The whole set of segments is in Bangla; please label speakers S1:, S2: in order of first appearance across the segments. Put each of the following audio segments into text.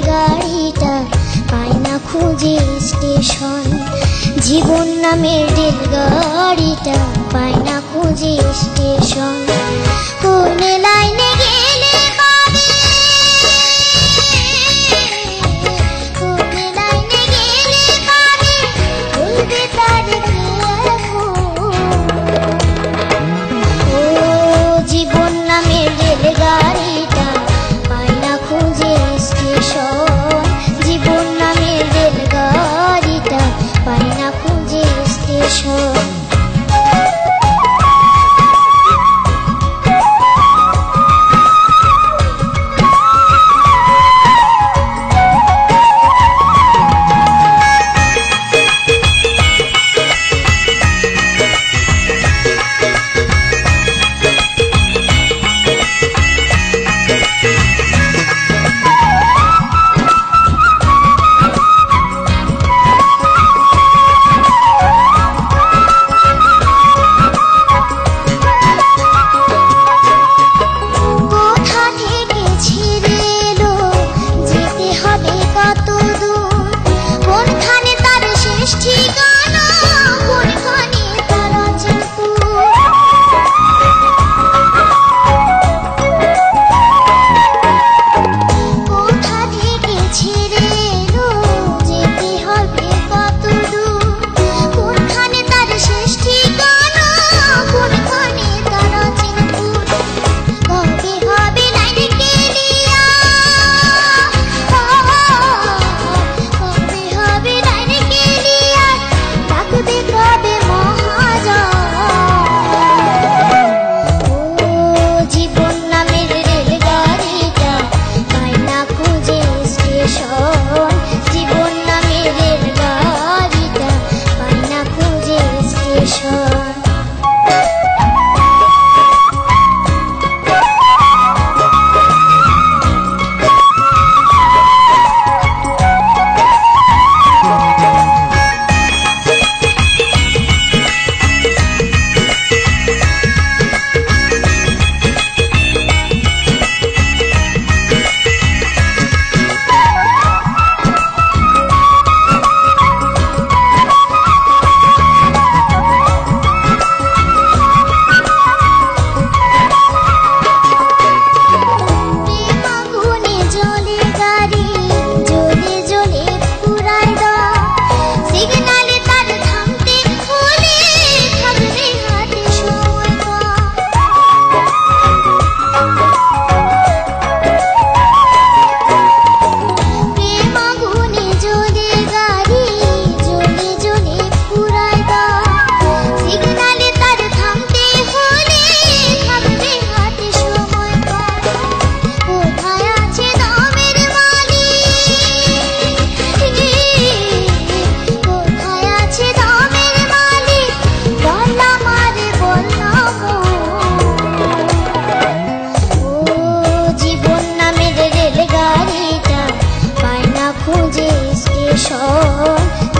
S1: রেলগাড়িটা পায় না খুঁজে স্টেশন। জীবন নামের রেলগাড়িটা পায় না খুঁজে স্টেশন। কোন লাইনে গেলে পাবে, কোন লাইনে গেলে পাবে, বলবে তার কে এখন। ও জীবন নামের রেলগাড়িটা পায় না খুঁজে স্টেশন। জীবন নামের রেলগাড়িটা পায় না খুঁজে স্টেশন।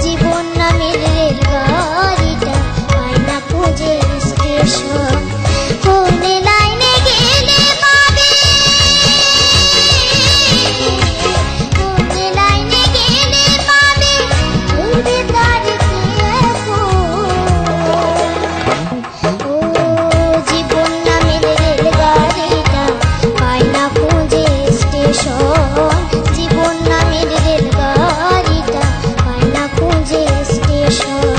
S1: জীবন নামের রেলগাড়িটা পায় না খুঁজে স্টেশন। কোন লাইনে গেলে পাবে, কোন লাইনে গেলে পাবে, বলবে তার কে এখন। ও জীবন নামের রেলগাড়িটা পায় না খুঁজে স্টেশন। জীবন নামের রেলগাড়িটা পায় না খুঁজে স্টেশন।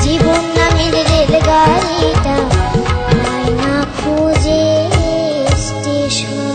S1: জীবন নামের রেলগাড়িটা পায় না খুঁজে স্টেশন।